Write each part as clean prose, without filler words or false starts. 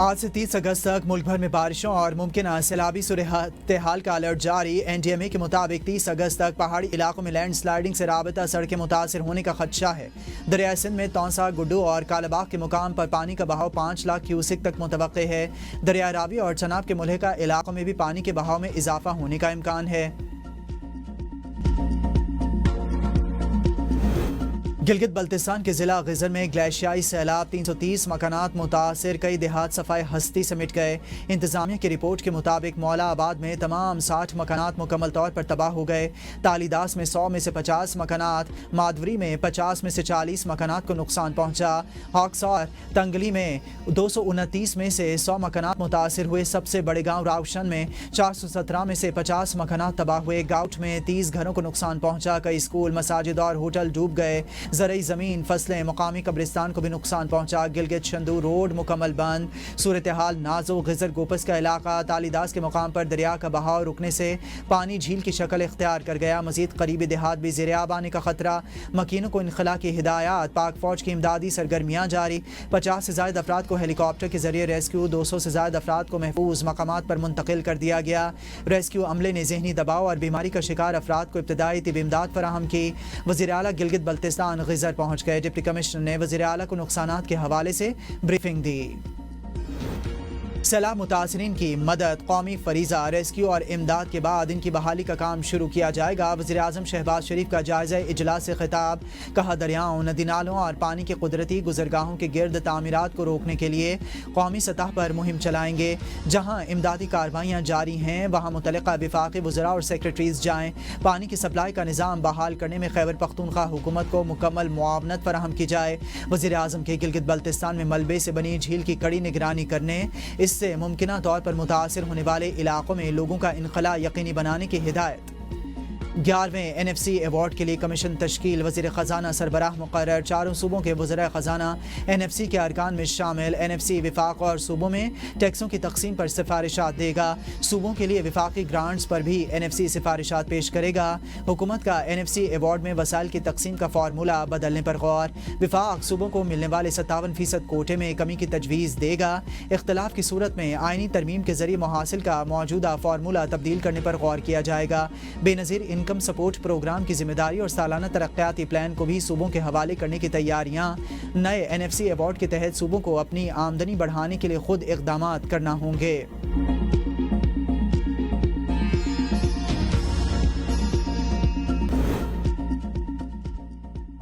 आज से 30 अगस्त तक मुल्क भर में बारिशों और मुमकिन सैलाबी सूरत-ए-हाल का अलर्ट जारी। NDMA के मुताबिक 30 अगस्त तक पहाड़ी इलाकों में लैंड स्लाइडिंग से राबता सड़कें मुतासर होने का खदशा है। दरियाए सिंध में तौसा, गुड्डू और कालाबाग के मुकाम पर पानी का बहाव 5 लाख क्यूसिक तक मुतवक्के है। दरिया रावी और चनाब के मुल्हिका इलाकों में भी पानी के बहाव में इजाफा होने का इम्कान है। गिलगित बल्तिस्तान के जिला गिजर में ग्लेशियाई सैलाब 330 मकानात मुतासर, कई देहात सफाई हस्ती से मिट गए। इंतजामिया की रिपोर्ट के मुताबिक मौला आबाद में तमाम 60 मकानात मुकम्मल तौर पर तबाह हो गए। तालीदास में 100 में से 50 मकानात, मादवरी में 50 में से 40 मकानात को नुकसान पहुंचा। हॉक्स और तंगली में 229 में से 100 मकानात मुतासर हुए। सबसे बड़े गाँव रावशन में 417 में से 50 मकानात तबाह हुए। गाउट में 30 घरों को नुकसान पहुंचा। कई स्कूल, मसाजिद और होटल डूब गए। ज़रई ज़मीन, फसलें, मुकामी कब्रिस्तान को भी नुकसान पहुंचा। गिलगित शंदू रोड मुकम्मल बंद। सूरत हाल नाजो। गिजर गोपस का इलाका तालीदास के मुकाम पर दरिया का बहाव रुकने से पानी झील की शक्ल इख्तियार कर गया। मजीद करीबी देहात भी ज़ेर-ए-आब आने का खतरा। मकीनों को इनखला की हिदायत। पाक फौज की इमदादी सरगर्मियाँ जारी। 50 से ज़ायद अफराद को हेलीकॉप्टर के जरिए रेस्क्यू, 200 से ज़ायद अफराद को महफूज मकामात पर मुंतकिल कर दिया गया। रेस्क्यू अमले ने ज़हनी दबाव और बीमारी का शिकार अफराद को इब्तदाई तिब इमदाद फराहम की। वज़ीर आला गिलगित बल्तिस्तान गिजर पहुंच गए। डिप्टी कमिश्नर ने वज़ीर आला को नुकसानात के हवाले से ब्रीफिंग दी। सैलाब मुतासरीन की मदद, कौमी फरीज़ा, रेस्क्यू और इमदाद के बाद इनकी बहाली का काम शुरू किया जाएगा। वज़ीर आज़म शहबाज शरीफ का जायज़ा इजलास से खिताब। कहा, दरियाओं, नदी नालों और पानी के कुदरती गुजरगाहों के गिर्द तामीरात को रोकने के लिए कौमी सतह पर मुहिम चलाएंगे। जहाँ इमदादी कार्रवाइयाँ जारी हैं वहाँ मुतल्लिक़ा वफाक़ी वज़रा और सेक्रेटरीज़ जाएँ। पानी की सप्लाई का निज़ाम बहाल करने में खैबर पख्तूनख्वा हुकूमत को मुकम्मल मुआवनत फराहम की जाए। वज़ीर आज़म के गिलगित बल्तिस्तान में मलबे से बनी झील की कड़ी निगरानी करने, इससे मुमकिना तौर पर मुतासिर होने वाले इलाकों में लोगों का इनखला यकीनी बनाने की हिदायत। 11वें NFC अवार्ड के लिए कमीशन तश्कील। वज़ीर ख़जाना सरबराह मुक़र्रर। चारों सूबों के वज़राए ख़जाना NFC के अरकान में शामिल। NFC वफाक और सूबों में टैक्सों की तक़सीम पर सिफारिशात देगा। सूबों के लिए वफाकी ग्रांट्स पर भी NFC सिफारिशात पेश करेगा। हुकूमत का NFC अवार्ड में वसाइल की तक़सीम का फार्मूला बदलने पर गौर। वफाक सूबों को मिलने वाले 57% कोटे में कमी की तजवीज़ देगा। इख्तलाफ की सूरत में आइनी तरमीम के जरिए मुहासिल का मौजूदा फार्मूला तब्दील करने पर गौर किया जाएगा। बेनज़ीर इनकम सपोर्ट प्रोग्राम की जिम्मेदारी और सालाना तरक्याती प्लान को भी सूबों के हवाले करने की तैयारियां। नए NFC अवार्ड के तहत सूबों को अपनी आमदनी बढ़ाने के लिए खुद इक़दामात करना होंगे।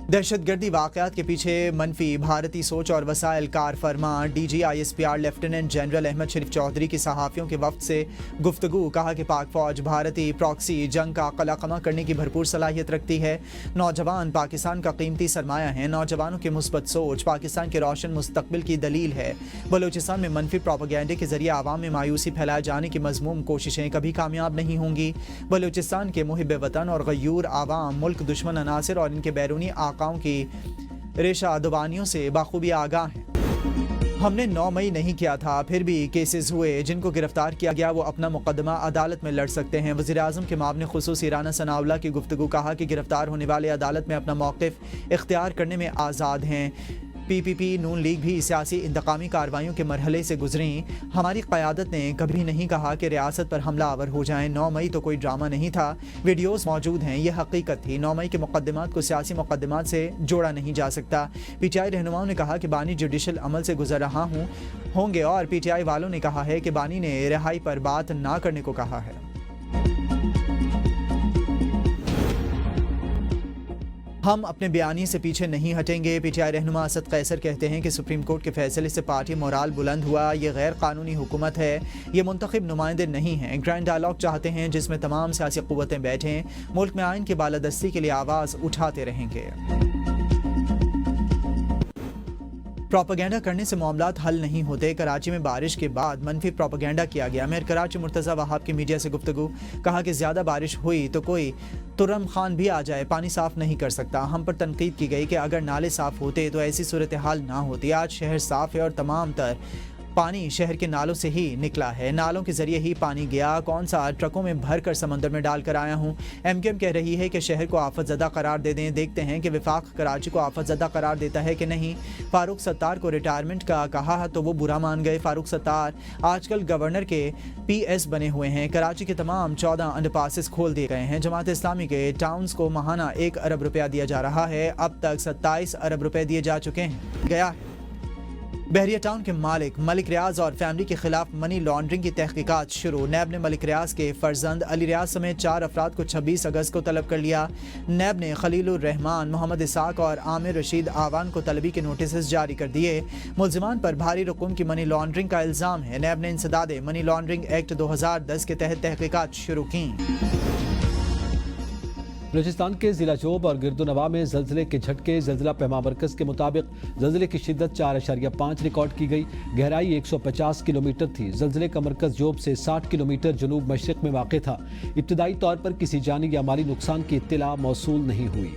दहशतगर्दी वाक़यात के पीछे मनफी भारतीय सोच और वसाइल कार फरमा। DG ISPR lieutenant general Ahmed Sharif Chaudhry की सहाफ़ियों के वफ़द से गुफ्तगू। कहा कि पाक फ़ौज भारतीय प्रॉक्सी जंग का कलाकमा करने की भरपूर सलाहियत रखती है। नौजवान पाकिस्तान का कीमती सरमाया है। नौजवानों की मुस्बत सोच पाकिस्तान के रोशन मुस्तकबिल की दलील है। बलूचिस्तान में मनफी प्रोपेगेंडे के जरिए आवाम में मायूसी फैलाए जाने की मज़मूम कोशिशें कभी कामयाब नहीं होंगी। बलूचिस्तान के मुहिब वतन और गयूर आवाम मुल्क दुश्मन अनासिर और इनके बैरूनी आकाओं की रेशा दुबानियों से बाखूबी आगाह हैं। हमने 9 मई नहीं किया था, फिर भी केसेस हुए। जिनको गिरफ्तार किया गया वो अपना मुकदमा अदालत में लड़ सकते हैं। वज़ीर आज़म के मामले खुसूसी राना सनाउल्लाह की गुफ्तगू। कहा कि गिरफ्तार होने वाले अदालत में अपना मौक़िफ़ इख्तियार करने में आज़ाद हैं। PPP नून लीग भी सियासी इंतकामी कार्रवाइयों के मरहले से गुजरी। हमारी क़यादत ने कभी नहीं कहा कि रियासत पर हमलावर हो जाएं। 9 मई तो कोई ड्रामा नहीं था। वीडियोस मौजूद हैं, यह हकीकत थी। 9 मई के मुकदमात को सियासी मुकदमात से जोड़ा नहीं जा सकता। PTI रहनुमाओं ने कहा कि बानी जुडिशल अमल से गुजर रहा होंगे और PTI वालों ने कहा है कि बानी ने रिहाई पर बात ना करने को कहा है। हम अपने बयानी से पीछे नहीं हटेंगे। PTI रहनुमा असद कैसर कहते हैं कि सुप्रीम कोर्ट के फैसले से पार्टी मोराल बुलंद हुआ। ये गैर कानूनी हुकूमत है, ये मुंतखब नुमाइंदे नहीं हैं। ग्रैंड डायलॉग चाहते हैं जिसमें तमाम सियासी क़ुव्वतें बैठें। मुल्क में आइन की बालादस्ती के लिए आवाज़ उठाते रहेंगे। प्रोपेगेंडा करने से मामलात हल नहीं होते। कराची में बारिश के बाद मनफी प्रोपेगेंडा किया गया। मेयर कराची मुर्तज़ा वहाब की मीडिया से गुफ्तगू। कहा कि ज़्यादा बारिश हुई तो कोई तुरम खान भी आ जाए, पानी साफ़ नहीं कर सकता। हम पर तनकीद की गई कि अगर नाले साफ़ होते तो ऐसी सूरत हाल ना होती। आज शहर साफ़ है और तमाम तर पानी शहर के नालों से ही निकला है, नालों के जरिए ही पानी गया, कौन सा ट्रकों में भर कर समंदर में डालकर आया हूँ। MQM कह रही है कि शहर को आफत ज़दा करार दे दें, देखते हैं कि वफाक कराची को आफत ज़दा करार देता है कि नहीं। फारूक सत्तार को रिटायरमेंट का कहा तो वो बुरा मान गए। फारूक सत्तार आजकल गवर्नर के PS बने हुए हैं। कराची के तमाम 14 अंडरपासेस खोल दिए गए हैं। जमात इस्लामी के टाउन्स को माहाना 1 अरब रुपया दिया जा रहा है, अब तक 27 अरब रुपए दिए जा चुके हैं। गया बहरिया टाउन के मालिक मलिक रियाज और फैमिली के खिलाफ मनी लॉन्ड्रिंग की तहकीकात शुरू। नैब ने मलिक रियाज के फर्जंद अली रियाज समेत 4 अफराद को 26 अगस्त को तलब कर लिया। नैब ने खलीलुर रहमान, मोहम्मद इसाक और आमिर रशीद आवान को तलबी के नोटिस जारी कर दिए। मुलजिमान पर भारी रकूम की मनी लॉन्ड्रिंग का इल्ज़ाम है। नैब ने इंसदादे मनी लॉन्ड्रिंग एक्ट 2010 के तहत तहकीकात शुरू की। बलूचिस्तान के ज़िला जोब और गिरदुनवा में ज़लज़ले के झटके। ज़लज़ला पैमा मरकज़ के मुताबिक ज़लज़ले की शिद्दत 4.5 रिकॉर्ड की गई। गहराई 150 किलोमीटर थी। ज़लज़ले का मरकज़ जोब से 60 किलोमीटर जनूब मशरिक़ में वाक़ था। इब्तदाई तौर पर किसी जानी या माली नुकसान की इत्तला मौसूल नहीं हुई।